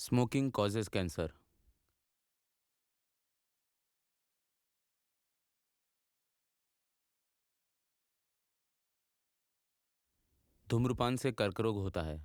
Smoking causes cancer. धूम्रपान से कर्क रोग होता है।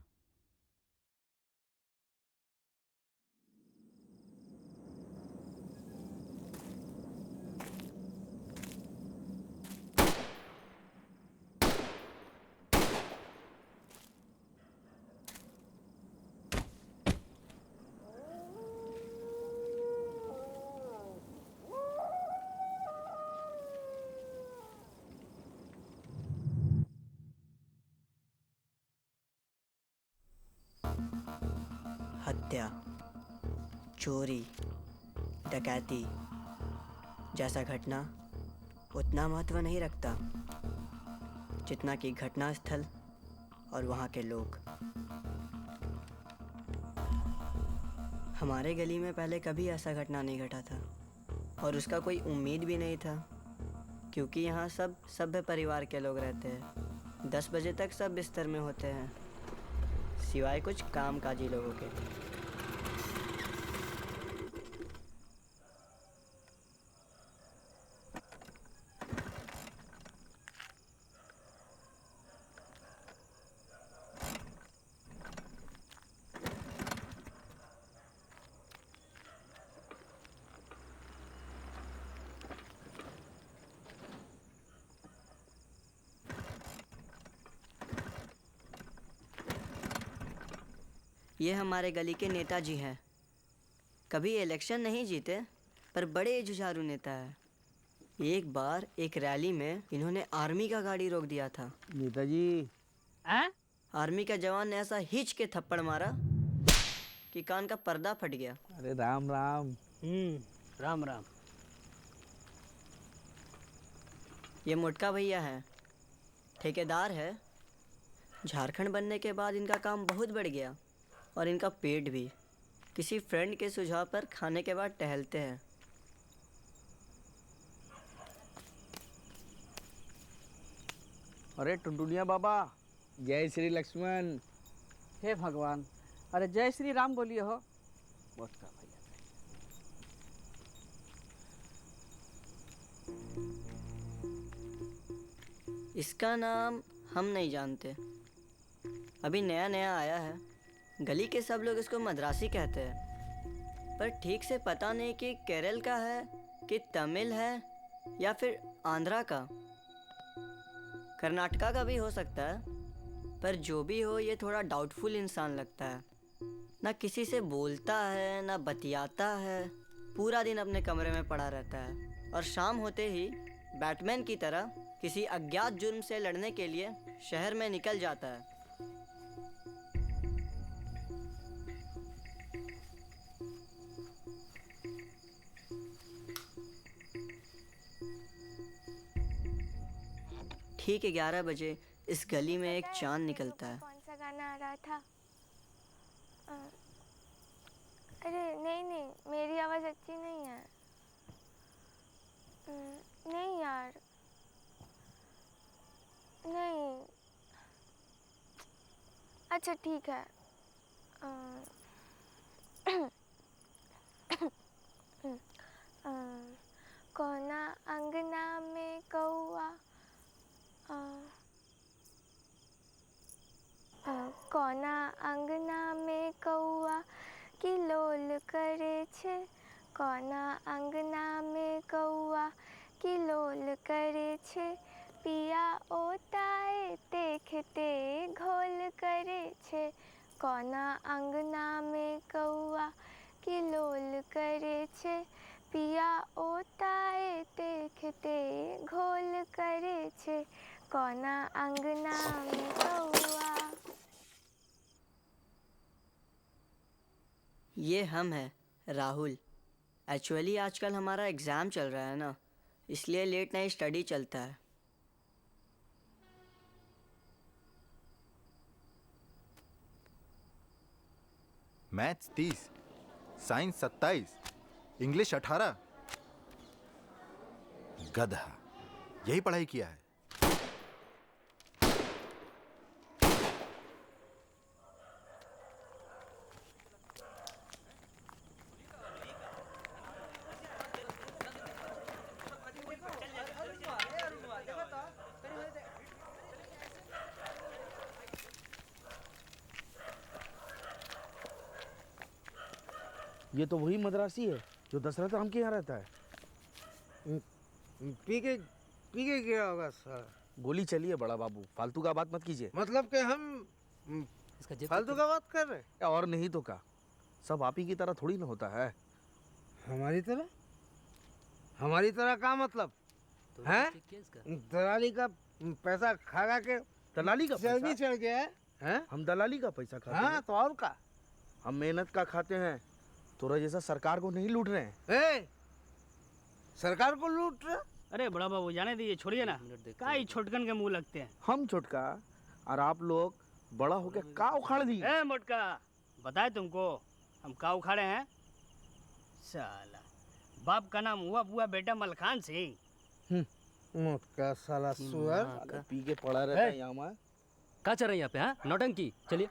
हत्या, चोरी, डकैती जैसा घटना उतना महत्व नहीं रखता जितना कि घटना स्थल और वहाँ के लोग। हमारे गली में पहले कभी ऐसा घटना नहीं घटा था और उसका कोई उम्मीद भी नहीं था, क्योंकि यहाँ सब सभ्य परिवार के लोग रहते हैं। 10 बजे तक सब बिस्तर में होते हैं, सिवाय कुछ कामकाजी लोगों के। ये हमारे गली के नेताजी हैं। कभी इलेक्शन नहीं जीते पर बड़े जुझारू नेता है। एक बार एक रैली में इन्होंने आर्मी का गाड़ी रोक दिया था। नेताजी आर्मी का जवान ने ऐसा हिच के थप्पड़ मारा कि कान का पर्दा फट गया। अरे राम राम। राम राम। ये मोटका भैया है, ठेकेदार है। झारखंड बनने के बाद इनका काम बहुत बढ़ गया और इनका पेट भी। किसी फ्रेंड के सुझाव पर खाने के बाद टहलते हैं। अरे टुनटुनिया बाबा, जय श्री लक्ष्मण। हे भगवान, अरे जय श्री राम बोलिए हो। मोटका भैया इसका नाम हम नहीं जानते, अभी नया नया आया है। गली के सब लोग इसको मद्रासी कहते हैं, पर ठीक से पता नहीं कि केरल का है कि तमिल है या फिर आंध्रा का, कर्नाटका का भी हो सकता है। पर जो भी हो, ये थोड़ा डाउटफुल इंसान लगता है। ना किसी से बोलता है ना बतियाता है, पूरा दिन अपने कमरे में पड़ा रहता है और शाम होते ही बैटमैन की तरह किसी अज्ञात जुर्म से लड़ने के लिए शहर में निकल जाता है। ठीक 11 बजे इस गली में एक चांद निकलता है। कौन सा गाना आ रहा था? अरे नहीं नहीं, मेरी आवाज़ अच्छी नहीं है। नहीं यार, नहीं। अच्छा ठीक है। कोना अंगना में कौआ, कोना अंगना में कौआ किलोल करे छे। कोना अंगना में कौआ किलोल करे छे। पिया ओताए देखते घोल करे छे। कोना अंगना में कौआ किलोल करे छे। पिया ओताए देखते घोल करे छे। कोना अंगना में कौआ। ये हम हैं, राहुल। एक्चुअली आजकल हमारा एग्ज़ाम चल रहा है ना, इसलिए लेट नाइट स्टडी चलता है। Maths 30, science 27, English 18। गधा, यही पढ़ाई किया है। ये तो वही मद्रासी है जो दशरथ राम के यहाँ रहता है। पी के गया होगा सर। गोली चली है बड़ा बाबू, फालतू का बात मत कीजिए। मतलब कि हम फालतू का बात कर रहे हैं। और नहीं तो क्या, सब आप ही की तरह थोड़ी ना होता है। हमारी तरह का मतलब है? दलाली का पैसा खा के दलाली का चर्बी पैसा? चढ़ गया है, हैं? हम दलाली का पैसा खाते हाँ हैं। तो और का? हम मेहनत का खाते हैं, तोरा जैसा सरकार को नहीं लूट रहे हैं। ए, सरकार को लूट रहे? अरे बड़ा बाबू जाने दीजिए, छोड़िए ना, का ही छोटकन के मुंह लगते हैं। हम छोटका और आप लोग बड़ा होके का उखाड़ दी। ए मोटका, बताए तुमको हम का उखाड़े हैं? साला बाप का नाम हुआ बुआ बेटा मलखान सिंह। मोटका साला सुअर। साला पी के पड़ा रहता है यहाँ में। कहाँ चल रहे हैं यहाँ पे? हाँ, नौटंकी। चलिए,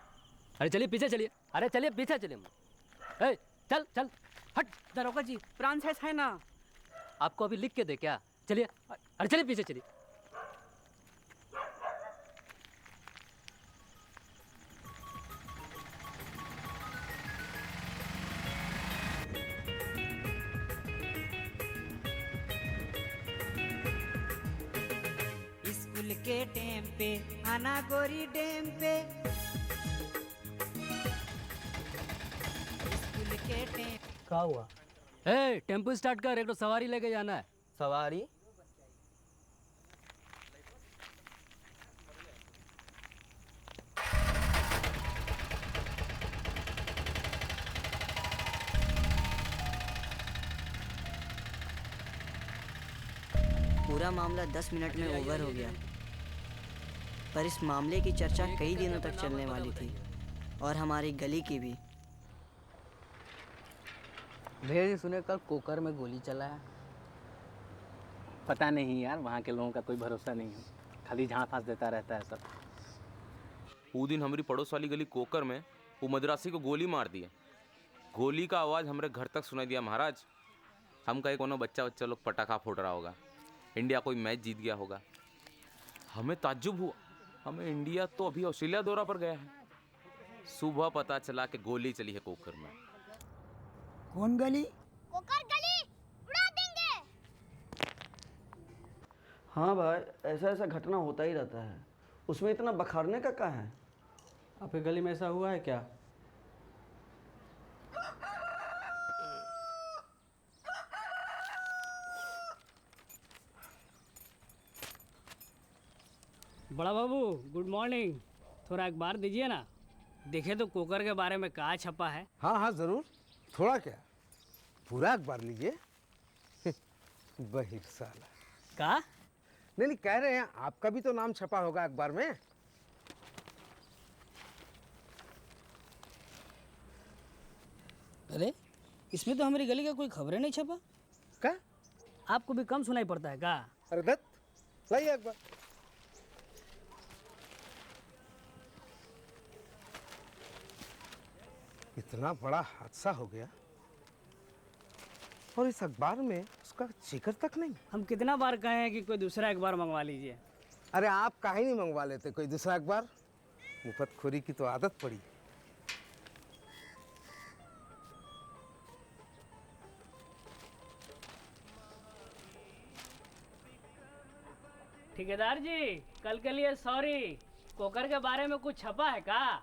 अरे चलिए पीछे चलिए, अरे चलिए पीछे चलिए। ए, चल चल हट। दरोगा जी, फ्रांसाइज है ना? आपको अभी लिख के दे क्या? चलिए, अरे चलिए पीछे चलिए। स्कूल के टाइम पे आना गोरी डैम पे, स्कूल के टाइम। क्या हुआ? ए, टेम्पो स्टार्ट कर, एक तो सवारी लेके जाना है। सवारी? पूरा मामला 10 मिनट में ओवर हो गया, पर इस मामले की चर्चा कई दिनों तक चलने वाली थी, और हमारी गली की भी। भैया जी सुने कल कोकर में गोली चला है। पता नहीं यार, वहाँ के लोगों का कोई भरोसा नहीं है, खाली जहाँ फांस देता रहता है सब। वो दिन हमारी पड़ोस वाली गली कोकर में वो मद्रासी को गोली मार दिए। गोली का आवाज़ हमारे घर तक सुनाई दिया महाराज। हम कहे कोनो बच्चा लोग पटाखा फोड़ रहा होगा, इंडिया कोई मैच जीत गया होगा। हमें ताज्जुब हुआ, हमें इंडिया तो अभी ऑस्ट्रेलिया दौरा पर गया है। सुबह पता चला कि गोली चली है कोकर में। कौन गली? कोकर गली उड़ा देंगे। हाँ भाई, ऐसा ऐसा घटना होता ही रहता है, उसमें इतना बखारने का क्या है? आपकी गली में ऐसा हुआ है क्या? बड़ा बाबू गुड मॉर्निंग, थोड़ा अखबार दीजिए ना, देखे तो कोकर के बारे में कहाँ छपा है। हाँ हाँ जरूर, थोड़ा क्या, पूरा अखबार लीजिए। बहिर साला। का? नहीं कह रहे हैं आपका भी तो नाम छपा होगा अखबार में। अरे इसमें तो हमारी गली का कोई खबरें नहीं छपा। क्या? आपको भी कम सुनाई पड़ता है का? अरे दत्त, लाइए अखबार। इतना बड़ा हादसा हो गया और इस अखबार में उसका जिक्र तक नहीं। हम कितना बार कहे हैं कि कोई दूसरा अखबार मंगवा लीजिए। अरे आप काहे नहीं मंगवा लेते कोई दूसरा अखबार? मुफ्तखोरी की तो आदत पड़ी। ठेकेदार जी, कल के लिए सॉरी, कोकर के बारे में कुछ छपा है का?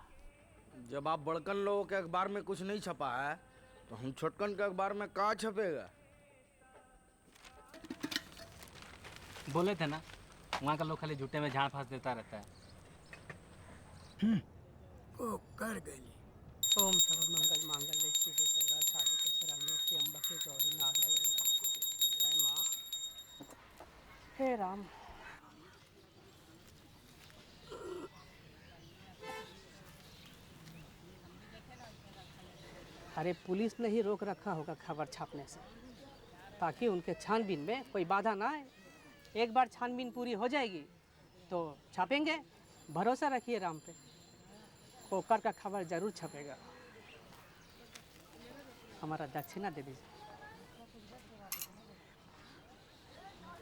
जब आप बड़कन लोगों के अखबार में कुछ नहीं छपा है तो हम छोटकन के अखबार में कहाँ छपेगा? बोले थे ना, वहाँ का लोग खाली झूठे में झाड़ फांस देता रहता है। कोकर गली। ओम सर्वमंगल मांगल्ये शिवे सर्वार्थ साधिके शरण्ये त्र्यंबके गौरी नारायणी नमोस्तुते। जय माँ। हे राम। अरे पुलिस ने ही रोक रखा होगा खबर छापने से, ताकि उनके छानबीन में कोई बाधा ना आए। एक बार छानबीन पूरी हो जाएगी तो छापेंगे, भरोसा रखिए राम पे, कोकर का खबर जरूर छपेगा। हमारा दक्षिणा दे दीजिए।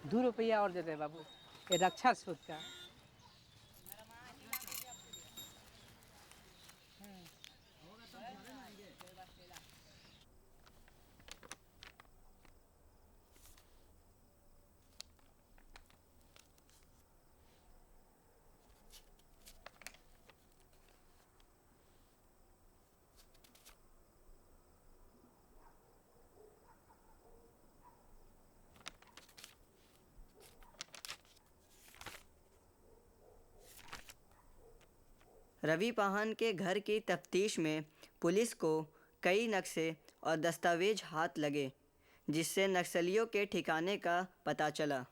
2 रुपया और दे दे बाबू, ये रक्षा सूद का। रवि पाहन के घर की तफ्तीश में पुलिस को कई नक्शे और दस्तावेज हाथ लगे, जिससे नक्सलियों के ठिकाने का पता चला।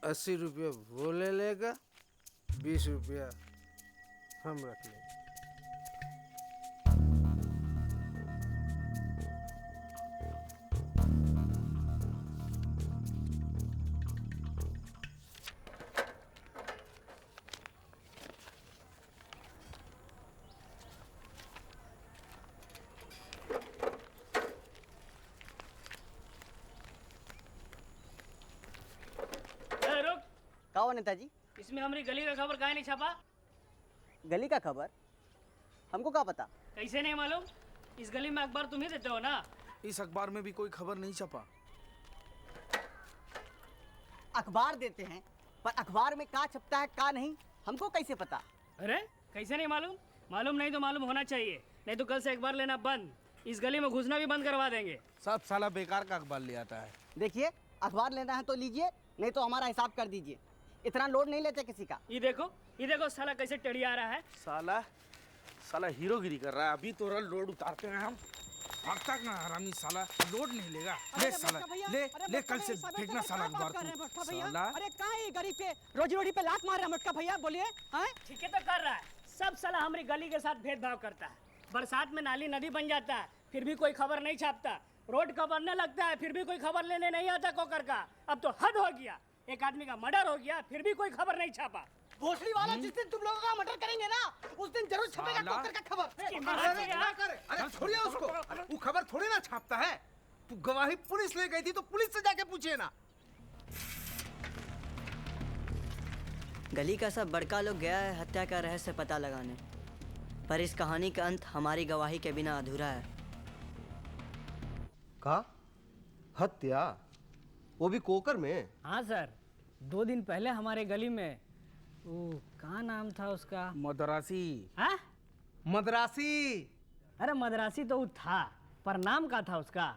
अस्सी रुपया वो ले लेगा, 20 रुपया हम रख लेंगे। का हो नेताजी? इसमें हमारी गली का खबर काहे नहीं छपा? गली का खबर हमको क्या पता? कैसे नहीं मालूम? इस गली में अखबार तुम ही देते हो ना। इस अखबार में भी कोई खबर नहीं छपा। अखबार देते हैं, पर अखबार में का छपता है का नहीं हमको कैसे पता? अरे कैसे नहीं मालूम? मालूम नहीं तो मालूम होना चाहिए, नहीं तो कल से अखबार लेना बंद। इस गली में घुसना भी बंद करवा देंगे। सब साला बेकार का अखबार ले आता है। देखिए, अखबार लेना है तो लीजिए, नहीं तो हमारा हिसाब कर दीजिए। इतना लोड नहीं लेते किसी का। ये देखो साला कैसे टेढ़ी आ रहा है। साला हीरोगिरी कर रहा है। अभी तो लोड उतारते हैं हम। भागता ना हरामी साला, लोड नहीं लेगा। ले साला, ले कल से फेंकना साला अखबार को। साला अरे कहाँ है गरीब के रोजी रोटी पे लात मार रहा है मोटका भैया, बोलिए। ठीक है तो कर रहा है। सब साला हमारी गली के साथ भेदभाव करता है। बरसात में नाली नदी बन जाता है, फिर भी कोई खबर नहीं छापता। रोड का बनने लगता है, फिर भी कोई खबर लेने नहीं आता कोकर का। अब तो हद हो गया। एक आदमी का मर्डर हो गया, फिर भी कोई खबर नहीं छापा। भोसड़ी वाला जिस दिन तुम लोगों का मर्डर करेंगे ना, उस दिन जरूर छपेगा कोकर का खबर। अरे छोड़िए उसको, वो खबर थोड़ी ना छापता है। तू गवाही पुलिस ले गई थी तो पुलिस से जाके पूछिए ना। गली का सब बड़का लोग गया है हत्या का रहस्य पता लगाने, पर इस कहानी का अंत हमारी गवाही के बिना अधूरा है। का हत्या, वो भी कोकर में? हाँ सर, 2 दिन पहले हमारे गली में वो कहाँ नाम था उसका? मदरासी। हाँ? मदरासी। अरे मदरासी तो वो था, पर नाम क्या था उसका?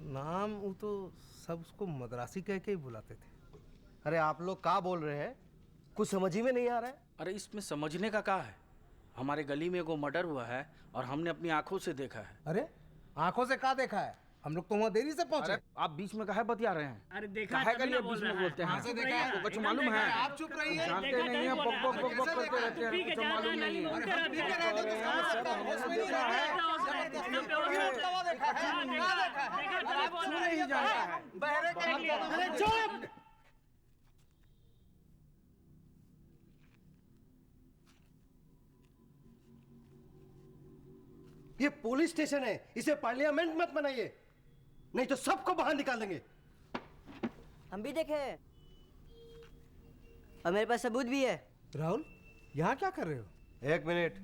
नाम वो तो सब उसको मदरासी कह के ही बुलाते थे। अरे आप लोग का बोल रहे हैं? कुछ समझ ही में नहीं आ रहा है। अरे इसमें समझने का क्या है? हमारे गली में एगो मर्डर हुआ है और हमने अपनी आंखों से देखा है। अरे आंखों से क्या देखा है? हम लोग तो वहाँ देरी से पहुंचे। आप बीच में काहे बतिया रहे हैं? अरे देखा काहे तभी के लिए ना बीच बोल में रहा बोलते हैं? है। से देखा है, कुछ मालूम है? आप चुप रहिए। जानते नहीं हैं, बक बक बक बक करते रहते हैं, कुछ मालूम नहीं है। ये पुलिस स्टेशन है, इसे पार्लियामेंट मत बनाइए, नहीं तो सबको बाहर निकाल देंगे। हम भी देखे और मेरे पास सबूत भी है। राहुल, यहाँ क्या कर रहे हो? 1 मिनट।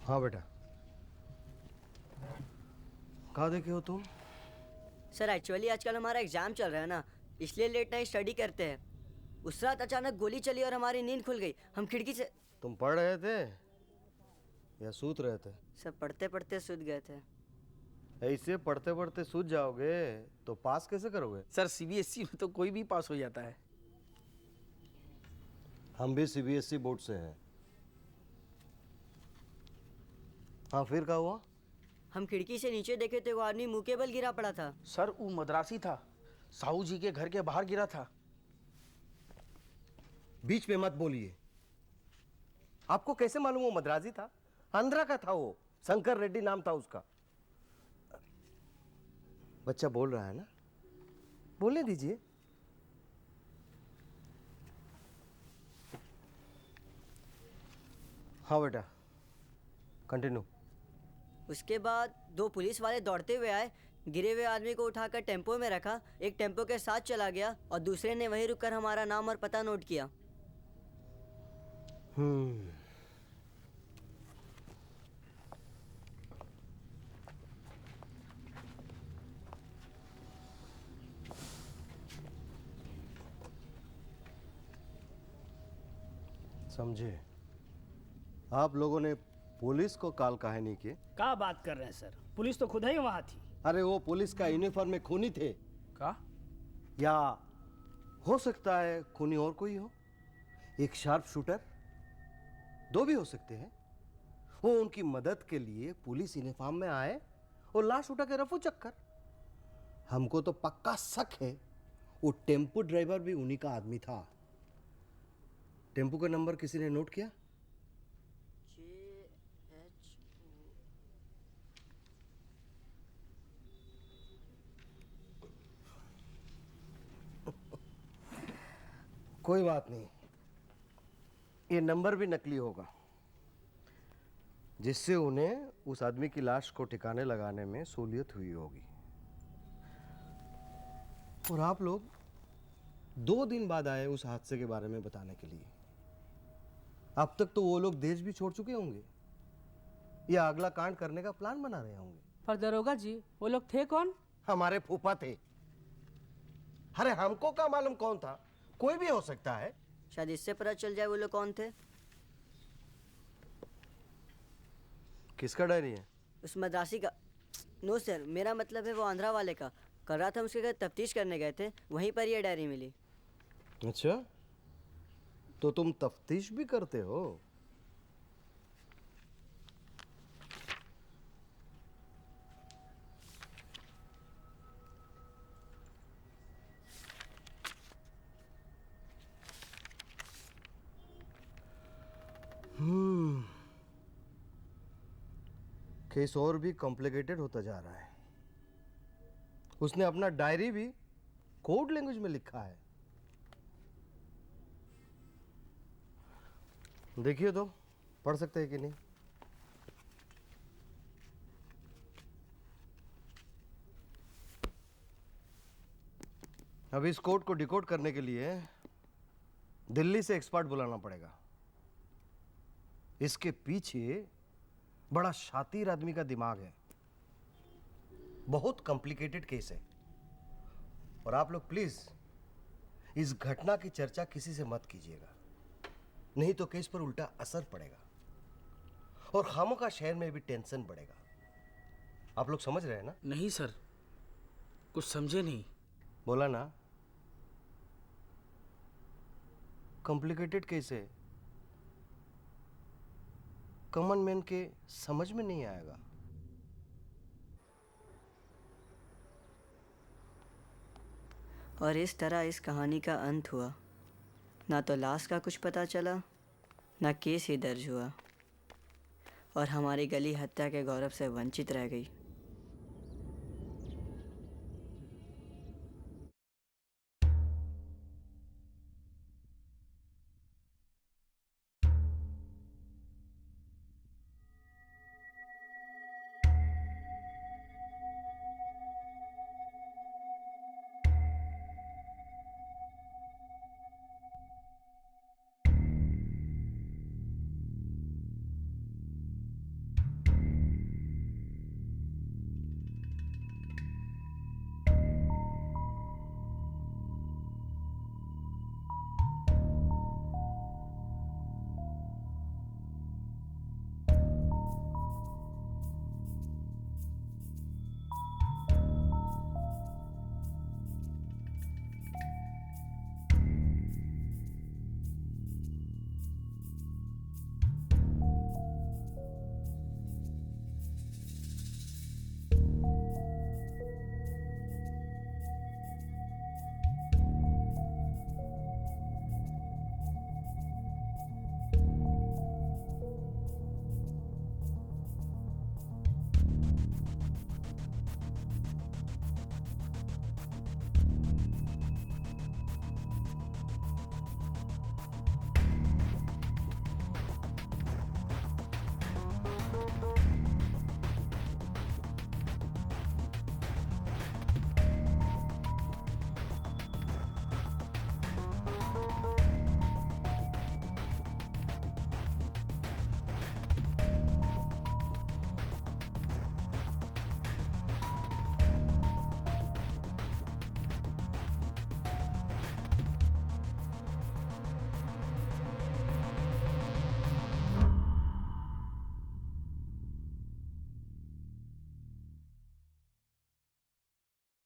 हाँ बेटा, कहाँ देखे हो तुम? सर एक्चुअली आजकल हमारा एग्जाम चल रहा है ना, इसलिए लेट नाइट स्टडी करते हैं। उस रात अचानक गोली चली और हमारी नींद खुल गई। हम खिड़की से। तुम पढ़ रहे थे या सूत रहे थे? सब पढ़ते पढ़ते सूत गए थे। ऐसे पढ़ते पढ़ते सूत जाओगे तो पास कैसे करोगे? सर सीबीएसई में तो कोई भी पास हो जाता है। हम भी सीबीएसई बोर्ड से हैं। हाँ, फिर क्या हुआ? हम खिड़की से नीचे देखे थे, वो आदमी मुंह के बल गिरा पड़ा था। सर वो मदरासी था, साहू जी के घर के बाहर गिरा था। बीच में मत बोलिए। आपको कैसे मालूम वो मद्रासी था? आंध्रा का था वो, शंकर रेड्डी नाम था उसका। बच्चा बोल रहा है ना, बोलने दीजिए। हाँ बेटा, कंटिन्यू। उसके बाद 2 पुलिस वाले दौड़ते हुए आए, गिरे हुए आदमी को उठाकर टेम्पो में रखा, एक टेम्पो के साथ चला गया और दूसरे ने वहीं रुककर हमारा नाम और पता नोट किया। समझे। आप लोगों ने पुलिस को कॉल काहे नहीं किए? क्या बात कर रहे हैं सर, पुलिस तो खुद ही वहाँ थी। अरे वो पुलिस का यूनिफॉर्म में खूनी थे का? या हो सकता है खूनी और कोई हो, एक शार्प शूटर, दो भी हो सकते हैं। वो उनकी मदद के लिए पुलिस यूनिफॉर्म में आए और लाश उठा के रफू चक्कर। हमको तो पक्का शक है वो टेम्पो ड्राइवर भी उन्हीं का आदमी था। टेम्पो का नंबर किसी ने नोट किया? कोई बात नहीं, ये नंबर भी नकली होगा, जिससे उन्हें उस आदमी की लाश को ठिकाने लगाने में सहूलियत हुई होगी। और आप लोग 2 दिन बाद आए उस हादसे के बारे में बताने के लिए। अब तक तो वो लोग देश भी छोड़ चुके होंगे या अगला कांड करने का प्लान बना रहे होंगे। पर दरोगा जी, वो लोग थे कौन? हमारे फूफा थे। अरे हमको क्या मालूम कौन था, कोई भी हो सकता है। शायद इससे पता चल जाए वो लोग कौन थे। किसका डायरी है? उस मद्रासी का। नो सर, मेरा मतलब है वो आंध्रा वाले का। कल रात हम उसके घर तफ्तीश करने गए थे, वहीं पर ये डायरी मिली। अच्छा, तो तुम तफ्तीश भी करते हो? केस और भी कॉम्प्लिकेटेड होता जा रहा है। उसने अपना डायरी भी कोड लैंग्वेज में लिखा है। देखिए तो, पढ़ सकते हैं कि नहीं? अब इस कोड को डिकोड करने के लिए दिल्ली से एक्सपर्ट बुलाना पड़ेगा। इसके पीछे बड़ा शातिर आदमी का दिमाग है। बहुत कॉम्प्लिकेटेड केस है। और आप लोग प्लीज इस घटना की चर्चा किसी से मत कीजिएगा, नहीं तो केस पर उल्टा असर पड़ेगा और खामोखा शहर में भी टेंशन बढ़ेगा। आप लोग समझ रहे हैं ना? नहीं सर, कुछ समझे नहीं। बोला ना, कॉम्प्लिकेटेड केस है, कॉमन मैन के समझ में नहीं आएगा। और इस तरह इस कहानी का अंत हुआ। ना तो लाश का कुछ पता चला, ना केस ही दर्ज हुआ, और हमारी गली हत्या के गौरव से वंचित रह गई।